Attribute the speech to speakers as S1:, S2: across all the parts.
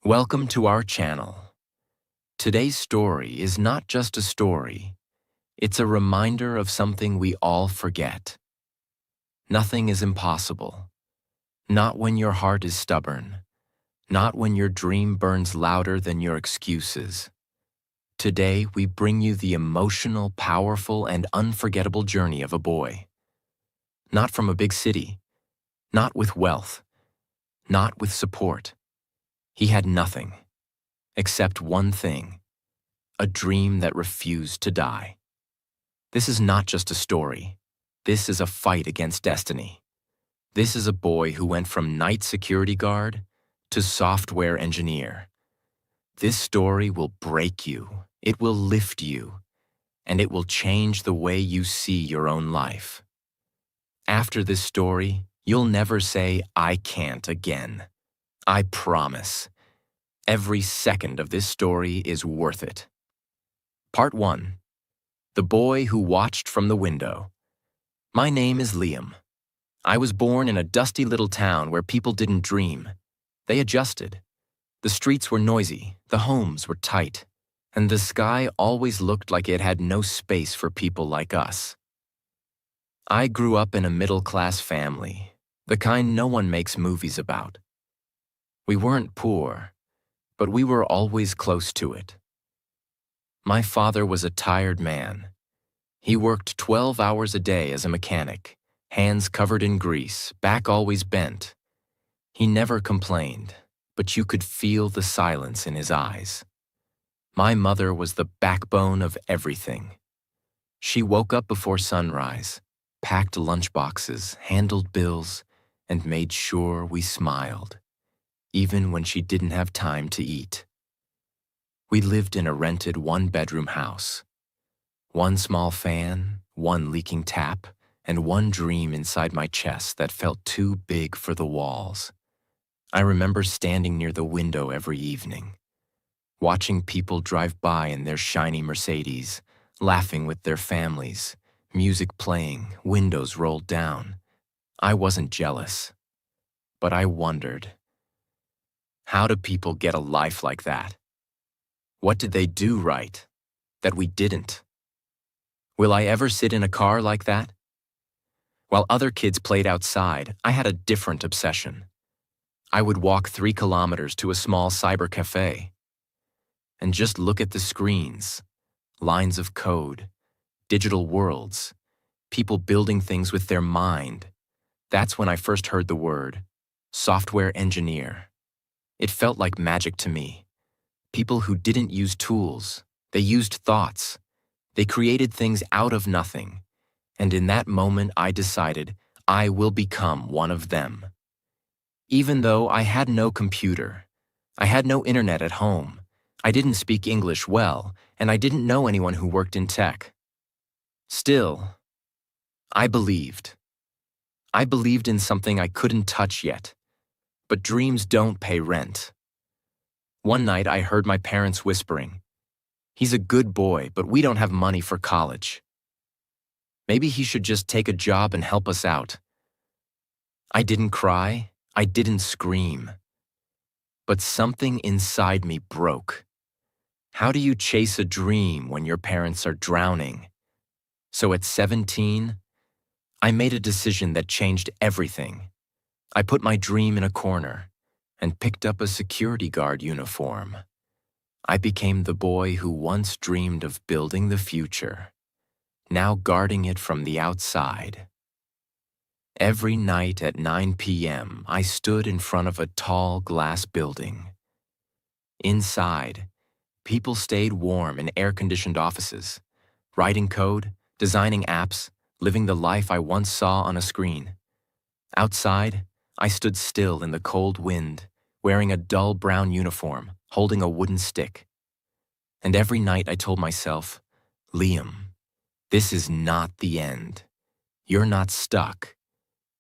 S1: Welcome to our channel. Today's story is not just a story, it's a reminder of something we all forget. Nothing is impossible. Not when your heart is stubborn. Not when your dream burns louder than your excuses. Today, we bring you the emotional, powerful, and unforgettable journey of a boy. Not from a big city. Not with wealth. Not with support. He had nothing, except one thing, a dream that refused to die. This is not just a story. This is a fight against destiny. This is a boy who went from night security guard to software engineer. This story will break you, it will lift you, and it will change the way you see your own life. After this story, you'll never say, "I can't" again. I promise. Every second of this story is worth it. Part 1. The Boy Who Watched from the Window. My name is Liam. I was born in a dusty little town where people didn't dream. They adjusted. The streets were noisy, the homes were tight, and the sky always looked like it had no space for people like us. I grew up in a middle-class family, the kind no one makes movies about. We weren't poor, but we were always close to it. My father was a tired man. He worked 12 hours a day as a mechanic, hands covered in grease, back always bent. He never complained, but you could feel the silence in his eyes. My mother was the backbone of everything. She woke up before sunrise, packed lunchboxes, handled bills, and made sure we smiled, even when she didn't have time to eat. We lived in a rented one-bedroom house. One small fan, one leaking tap, and one dream inside my chest that felt too big for the walls. I remember standing near the window every evening, watching people drive by in their shiny Mercedes, laughing with their families, music playing, windows rolled down. I wasn't jealous, but I wondered, how do people get a life like that? What did they do right that we didn't? Will I ever sit in a car like that? While other kids played outside, I had a different obsession. I would walk 3 kilometers to a small cyber cafe and just look at the screens, lines of code, digital worlds, people building things with their mind. That's when I first heard the word software engineer. It felt like magic to me. People who didn't use tools, they used thoughts. They created things out of nothing. And in that moment, I decided I will become one of them. Even though I had no computer, I had no internet at home, I didn't speak English well, and I didn't know anyone who worked in tech. Still, I believed. I believed in something I couldn't touch yet. But dreams don't pay rent. One night I heard my parents whispering, "He's a good boy, but we don't have money for college. Maybe he should just take a job and help us out." I didn't cry, I didn't scream. But something inside me broke. How do you chase a dream when your parents are drowning? So at 17, I made a decision that changed everything. I put my dream in a corner and picked up a security guard uniform. I became the boy who once dreamed of building the future, now guarding it from the outside. Every night at 9 p.m., I stood in front of a tall glass building. Inside, people stayed warm in air-conditioned offices, writing code, designing apps, living the life I once saw on a screen. Outside, I stood still in the cold wind, wearing a dull brown uniform, holding a wooden stick. And every night I told myself, "Liam, this is not the end. You're not stuck.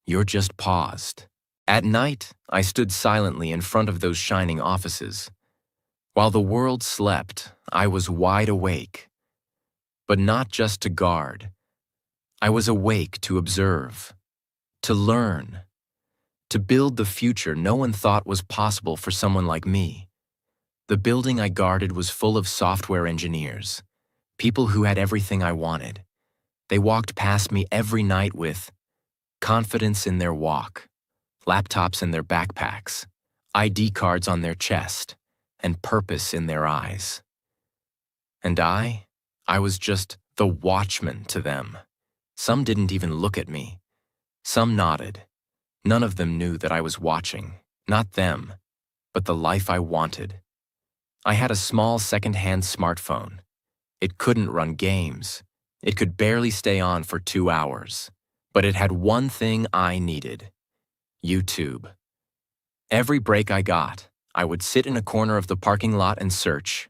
S1: You're just paused." At night, I stood silently in front of those shining offices. While the world slept, I was wide awake. But not just to guard. I was awake to observe, to learn, to build the future no one thought was possible for someone like me. The building I guarded was full of software engineers, people who had everything I wanted. They walked past me every night with confidence in their walk, laptops in their backpacks, ID cards on their chest, and purpose in their eyes. And I was just the watchman to them. Some didn't even look at me. Some nodded. None of them knew that I was watching, not them, but the life I wanted. I had a small second-hand smartphone. It couldn't run games. It could barely stay on for 2 hours. But it had one thing I needed: YouTube. Every break I got, I would sit in a corner of the parking lot and search.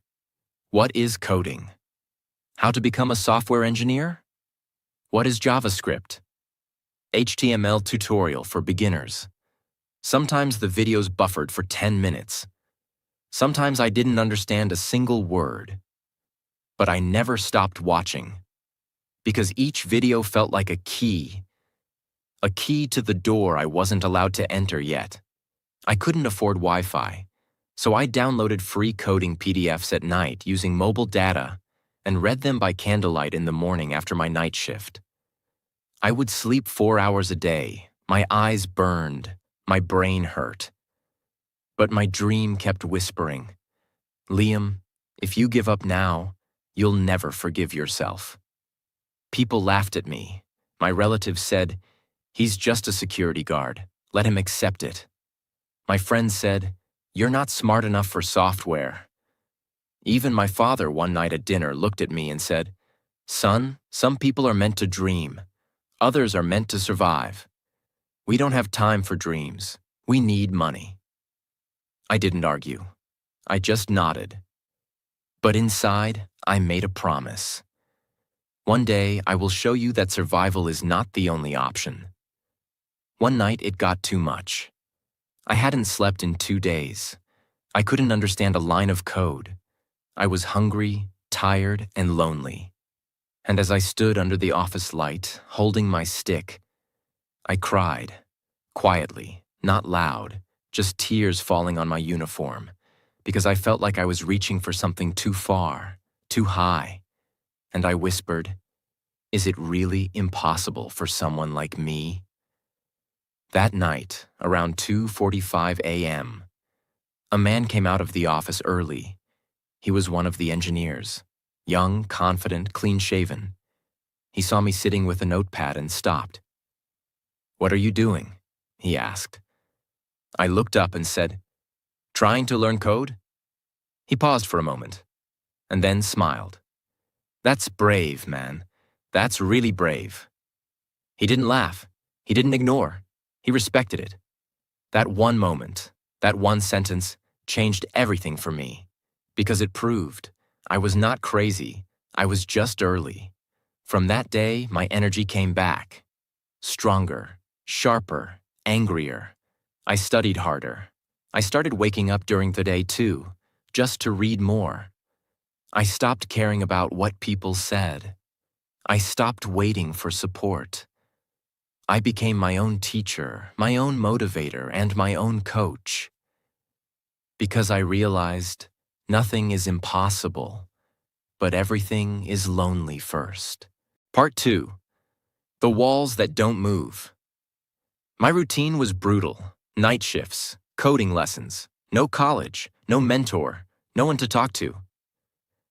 S1: What is coding? How to become a software engineer? What is JavaScript? HTML tutorial for beginners. Sometimes the videos buffered for 10 minutes. Sometimes I didn't understand a single word. But I never stopped watching, because each video felt like a key to the door I wasn't allowed to enter yet. I couldn't afford Wi-Fi, so I downloaded free coding PDFs at night using mobile data and read them by candlelight in the morning after my night shift. I would sleep 4 hours a day. My eyes burned. My brain hurt. But my dream kept whispering, "Liam, if you give up now, you'll never forgive yourself." People laughed at me. My relatives said, "He's just a security guard. Let him accept it." My friends said, "You're not smart enough for software." Even my father one night at dinner looked at me and said, "Son, some people are meant to dream. Others are meant to survive. We don't have time for dreams. We need money." I didn't argue. I just nodded. But inside, I made a promise. One day, I will show you that survival is not the only option. One night, it got too much. I hadn't slept in 2 days. I couldn't understand a line of code. I was hungry, tired, and lonely. And as I stood under the office light, holding my stick, I cried, quietly, not loud, just tears falling on my uniform, because I felt like I was reaching for something too far, too high. And I whispered, "Is it really impossible for someone like me?" That night, around 2:45 a.m., a man came out of the office early. He was one of the engineers, young, confident, clean-shaven. He saw me sitting with a notepad and stopped. "What are you doing?" he asked. I looked up and said, "Trying to learn code?" He paused for a moment, and then smiled. "That's brave, man. That's really brave." He didn't laugh. He didn't ignore. He respected it. That one moment, that one sentence, changed everything for me, because it proved I was not crazy. I was just early. From that day, my energy came back. Stronger, sharper, angrier. I studied harder. I started waking up during the day too, just to read more. I stopped caring about what people said. I stopped waiting for support. I became my own teacher, my own motivator, and my own coach. Because I realized nothing is impossible, but everything is lonely first. Part 2. The walls that don't move. My routine was brutal. Night shifts, coding lessons, no college, no mentor, no one to talk to.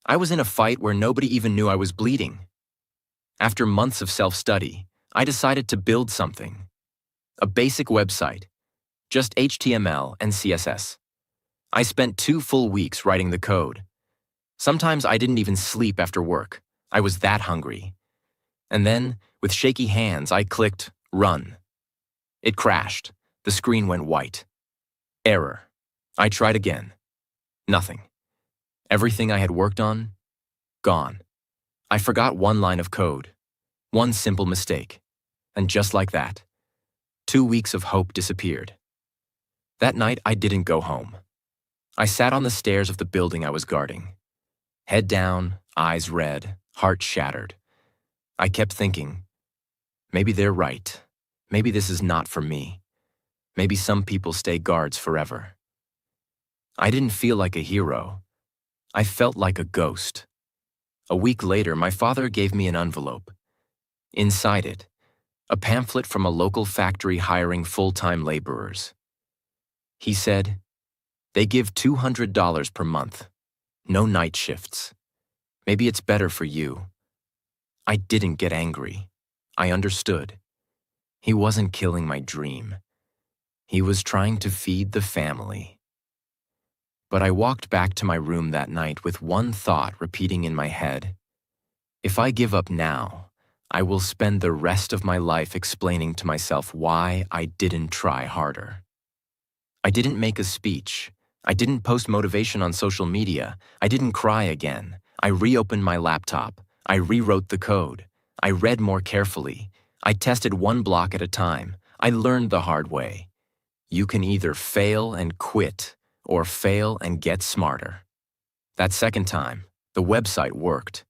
S1: I was in a fight where nobody even knew I was bleeding. After months of self-study, I decided to build something. A basic website, just HTML and CSS. I spent 2 full weeks writing the code. Sometimes I didn't even sleep after work. I was that hungry. And then, with shaky hands, I clicked run. It crashed. The screen went white. Error. I tried again. Nothing. Everything I had worked on, gone. I forgot one line of code. One simple mistake. And just like that, 2 weeks of hope disappeared. That night, I didn't go home. I sat on the stairs of the building I was guarding. Head down, eyes red, heart shattered. I kept thinking, maybe they're right. Maybe this is not for me. Maybe some people stay guards forever. I didn't feel like a hero. I felt like a ghost. A week later, my father gave me an envelope. Inside it, a pamphlet from a local factory hiring full-time laborers. He said, "They give $200 per month. No night shifts. Maybe it's better for you." I didn't get angry. I understood. He wasn't killing my dream. He was trying to feed the family. But I walked back to my room that night with one thought repeating in my head. If I give up now, I will spend the rest of my life explaining to myself why I didn't try harder. I didn't make a speech. I didn't post motivation on social media. I didn't cry again. I reopened my laptop. I rewrote the code. I read more carefully. I tested one block at a time. I learned the hard way. You can either fail and quit or fail and get smarter. That second time, the website worked.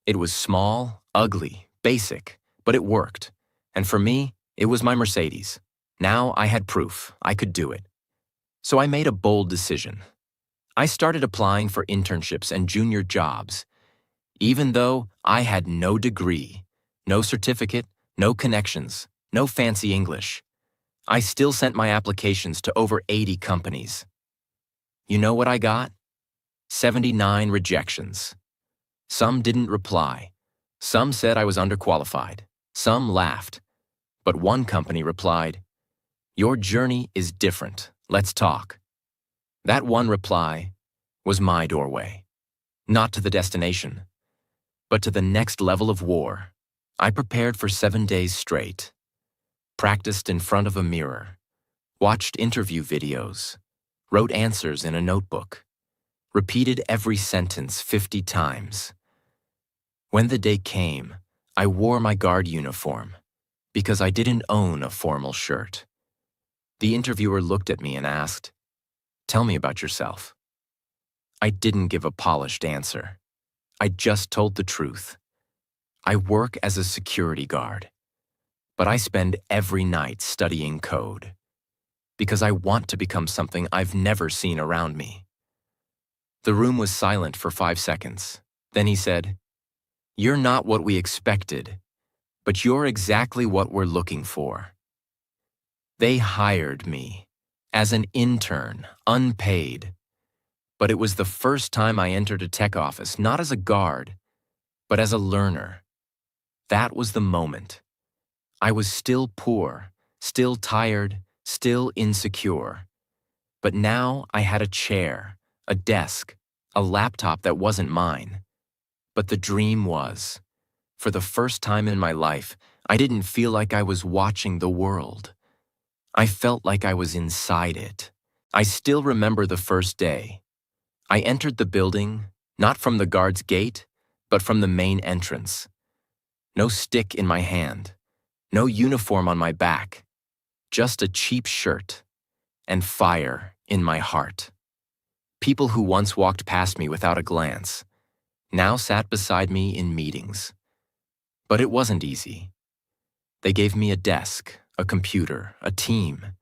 S1: It was small, ugly, basic, but it worked. And for me, it was my Mercedes. Now I had proof I could do it. So I made a bold decision. I started applying for internships and junior jobs. Even though I had no degree, no certificate, no connections, no fancy English, I still sent my applications to over 80 companies. You know what I got? 79 rejections. Some didn't reply. Some said I was underqualified. Some laughed. But one company replied, "Your journey is different. Let's talk." That one reply was my doorway. Not to the destination, but to the next level of war. I prepared for 7 days straight. Practiced in front of a mirror. Watched interview videos. Wrote answers in a notebook. Repeated every sentence 50 times. When the day came, I wore my guard uniform because I didn't own a formal shirt. The interviewer looked at me and asked, "Tell me about yourself." I didn't give a polished answer. I just told the truth. I work as a security guard, but I spend every night studying code because I want to become something I've never seen around me. The room was silent for 5 seconds. Then he said, "You're not what we expected, but you're exactly what we're looking for." They hired me as an intern, unpaid. But it was the first time I entered a tech office, not as a guard, but as a learner. That was the moment. I was still poor, still tired, still insecure. But now I had a chair, a desk, a laptop that wasn't mine. But the dream was. For the first time in my life, I didn't feel like I was watching the world. I felt like I was inside it. I still remember the first day. I entered the building, not from the guard's gate, but from the main entrance. No stick in my hand, no uniform on my back, just a cheap shirt and fire in my heart. People who once walked past me without a glance now sat beside me in meetings. But it wasn't easy. They gave me a desk, a computer, a team,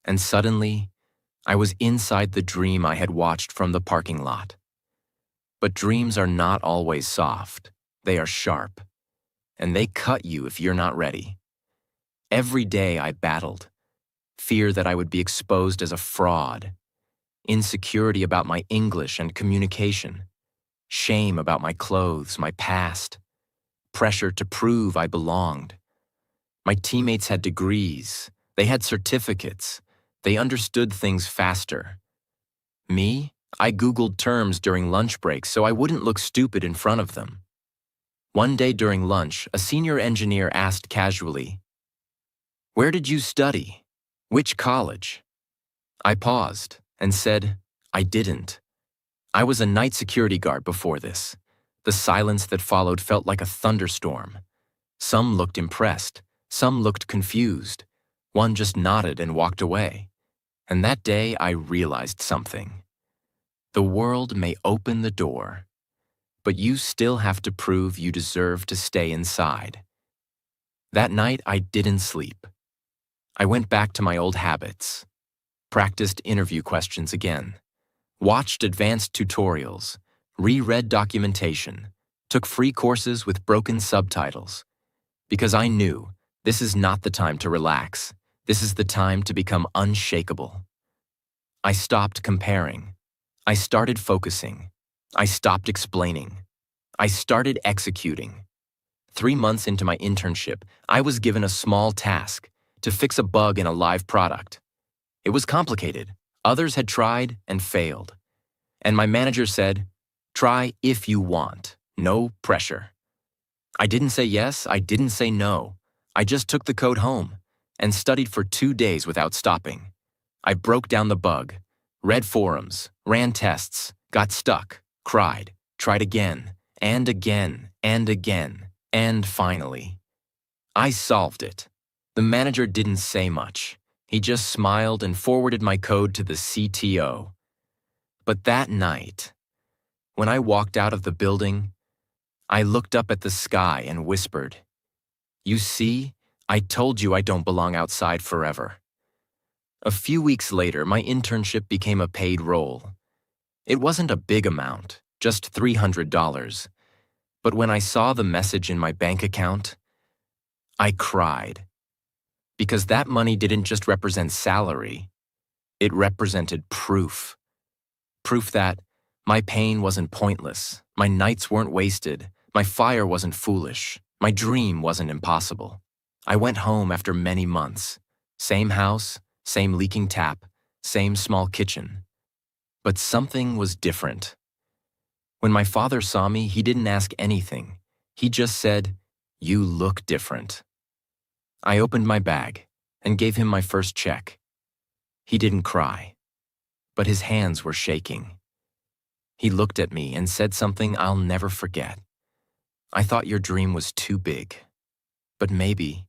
S1: and suddenly, I was inside the dream I had watched from the parking lot. But dreams are not always soft. They are sharp, and they cut you if you're not ready. Every day I battled. Fear that I would be exposed as a fraud, insecurity about my English and communication, shame about my clothes, my past, pressure to prove I belonged. My teammates had degrees, they had certificates, they understood things faster. Me, I Googled terms during lunch breaks so I wouldn't look stupid in front of them. One day during lunch, a senior engineer asked casually, "Where did you study? Which college?" I paused and said, "I didn't. I was a night security guard before this." The silence that followed felt like a thunderstorm. Some looked impressed, some looked confused. One just nodded and walked away. And that day I realized something. The world may open the door, but you still have to prove you deserve to stay inside. That night I didn't sleep. I went back to my old habits, practiced interview questions again, watched advanced tutorials, reread documentation, took free courses with broken subtitles, because I knew this is not the time to relax. This is the time to become unshakable. I stopped comparing. I started focusing. I stopped explaining. I started executing. 3 months into my internship, I was given a small task to fix a bug in a live product. It was complicated. Others had tried and failed. And my manager said, "Try if you want. No pressure." I didn't say yes, I didn't say no. I just took the code home and studied for 2 days without stopping. I broke down the bug, read forums, ran tests, got stuck, cried, tried again, and again, and again, and finally, I solved it. The manager didn't say much. He just smiled and forwarded my code to the CTO. But that night, when I walked out of the building, I looked up at the sky and whispered, "You see, I told you I don't belong outside forever." A few weeks later, my internship became a paid role. It wasn't a big amount, just $300. But when I saw the message in my bank account, I cried. Because that money didn't just represent salary, it represented proof. Proof that my pain wasn't pointless, my nights weren't wasted, my fire wasn't foolish, my dream wasn't impossible. I went home after many months. Same house, same leaking tap, same small kitchen. But something was different. When my father saw me, he didn't ask anything. He just said, "You look different." I opened my bag and gave him my first check. He didn't cry, but his hands were shaking. He looked at me and said something I'll never forget. "I thought your dream was too big, but maybe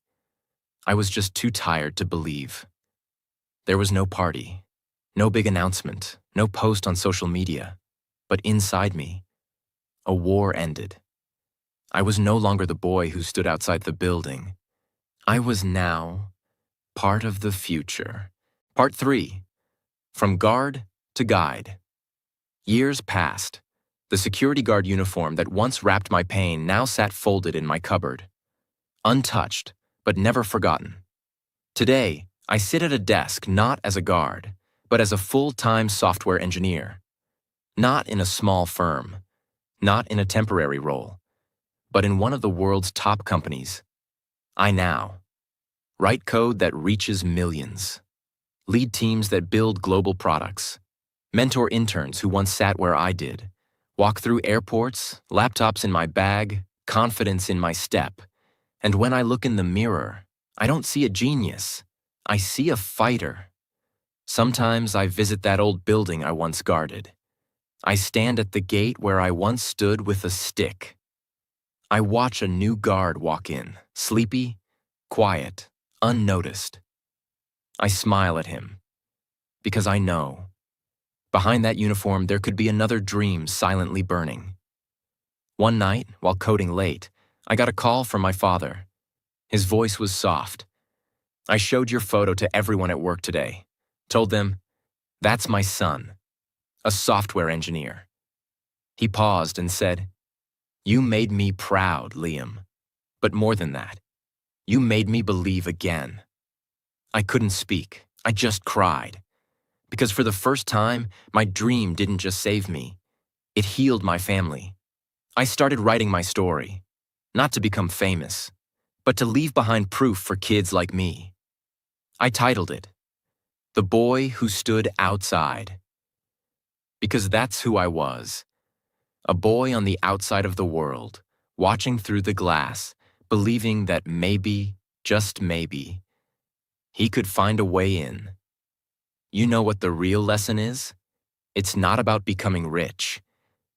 S1: I was just too tired to believe." There was no party, no big announcement, no post on social media, but inside me, a war ended. I was no longer the boy who stood outside the building. I was now part of the future. Part 3. From guard to guide. Years passed. The security guard uniform that once wrapped my pain now sat folded in my cupboard. Untouched, but never forgotten. Today, I sit at a desk not as a guard, but as a full-time software engineer. Not in a small firm, not in a temporary role, but in one of the world's top companies. I now write code that reaches millions, lead teams that build global products, mentor interns who once sat where I did, walk through airports, laptops in my bag, confidence in my step. And when I look in the mirror, I don't see a genius. I see a fighter. Sometimes I visit that old building I once guarded. I stand at the gate where I once stood with a stick. I watch a new guard walk in, sleepy, quiet, unnoticed. I smile at him, because I know, behind that uniform there could be another dream silently burning. One night, while coding late, I got a call from my father. His voice was soft. "I showed your photo to everyone at work today. Told them, that's my son, a software engineer." He paused and said, "You made me proud, Liam. But more than that, you made me believe again." I couldn't speak. I just cried. Because for the first time, my dream didn't just save me. It healed my family. I started writing my story, not to become famous, but to leave behind proof for kids like me. I titled it, "The Boy Who Stood Outside." Because that's who I was. A boy on the outside of the world, watching through the glass, believing that maybe, just maybe, he could find a way in. You know what the real lesson is? It's not about becoming rich.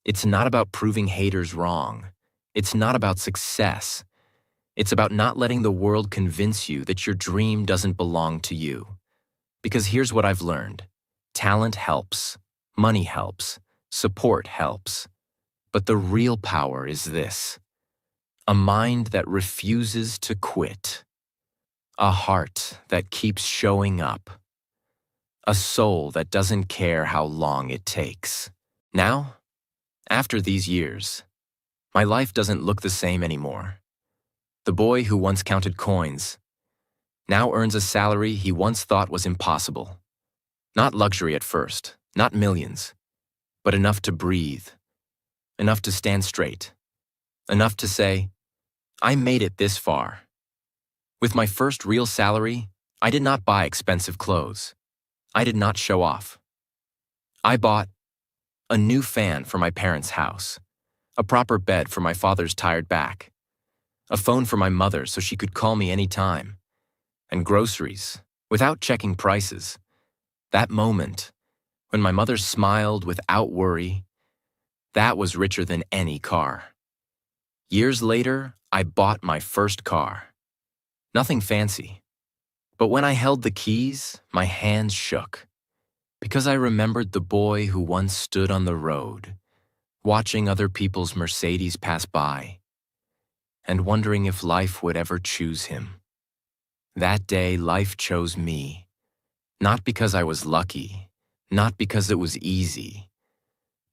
S1: It's not about proving haters wrong. It's not about success. It's about not letting the world convince you that your dream doesn't belong to you. Because here's what I've learned. Talent helps. Money helps. Support helps. But the real power is this: a mind that refuses to quit. A heart that keeps showing up. a soul that doesn't care how long it takes. Now, after these years, my life doesn't look the same anymore. The boy who once counted coins now earns a salary he once thought was impossible. Not luxury at first, not millions, but enough to breathe, enough to stand straight, enough to say, I made it this far. With my first real salary, I did not buy expensive clothes. I did not show off. I bought a new fan for my parents' house, a proper bed for my father's tired back, a phone for my mother so she could call me anytime, and groceries without checking prices. That moment, when my mother smiled without worry, that was richer than any car. Years later, I bought my first car. Nothing fancy. But when I held the keys, my hands shook, because I remembered the boy who once stood on the road, watching other people's Mercedes pass by, and wondering if life would ever choose him. That day, life chose me, not because I was lucky, not because it was easy,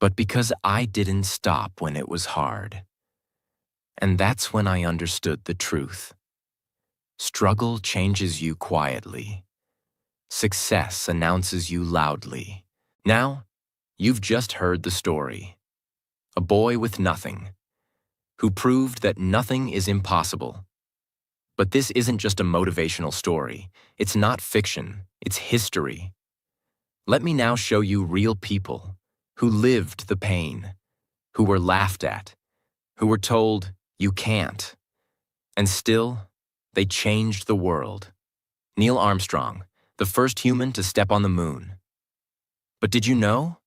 S1: but because I didn't stop when it was hard. And that's when I understood the truth. Struggle changes you quietly. Success announces you loudly. Now, you've just heard the story. A boy with nothing, who proved that nothing is impossible. But this isn't just a motivational story. It's not fiction. It's history. Let me now show you real people who lived the pain, who were laughed at, who were told, you can't. And still, they changed the world. Neil Armstrong, the first human to step on the moon. But did you know?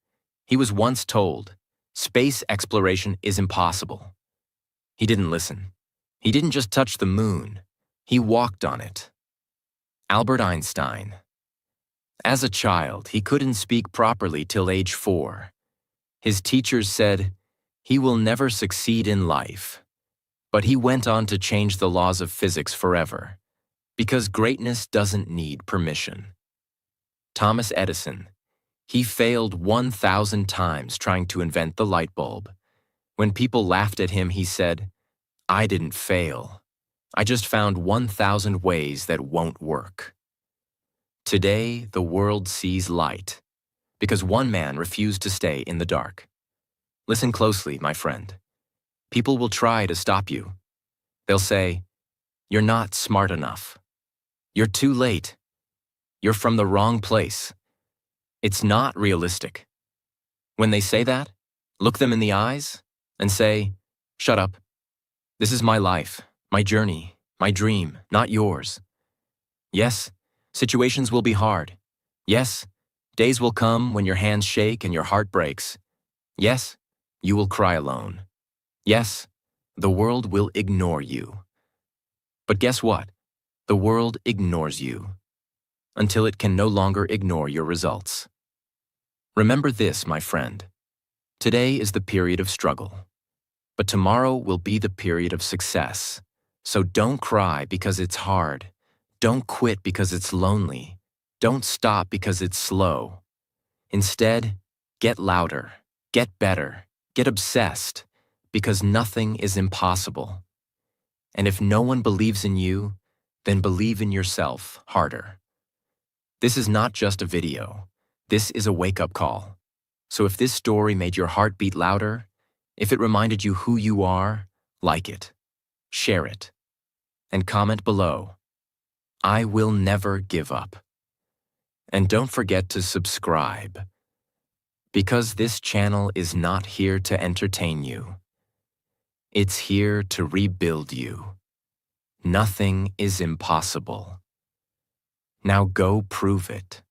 S1: He was once told, space exploration is impossible. He didn't listen. He didn't just touch the moon. He walked on it. Albert Einstein. As a child, he couldn't speak properly till age 4. His teachers said, he will never succeed in life. But he went on to change the laws of physics forever, because greatness doesn't need permission. Thomas Edison. He failed 1,000 times trying to invent the light bulb. When people laughed at him, he said, I didn't fail. I just found 1,000 ways that won't work. Today, the world sees light, because one man refused to stay in the dark. Listen closely, my friend. People will try to stop you. They'll say, you're not smart enough. You're too late. You're from the wrong place. It's not realistic. When they say that, look them in the eyes and say, shut up. This is my life, my journey, my dream, not yours. Yes, situations will be hard. Yes, days will come when your hands shake and your heart breaks. Yes, you will cry alone. Yes, the world will ignore you. But guess what? The world ignores you until it can no longer ignore your results. Remember this, my friend. Today is the period of struggle, but tomorrow will be the period of success. So don't cry because it's hard. Don't quit because it's lonely. Don't stop because it's slow. Instead, get louder, get better, get obsessed, because nothing is impossible. And if no one believes in you, then believe in yourself harder. This is not just a video. This is a wake-up call. So if this story made your heart beat louder, if it reminded you who you are, like it, share it, and comment below. I will never give up. And don't forget to subscribe, because this channel is not here to entertain you. It's here to rebuild you. Nothing is impossible. Now go prove it.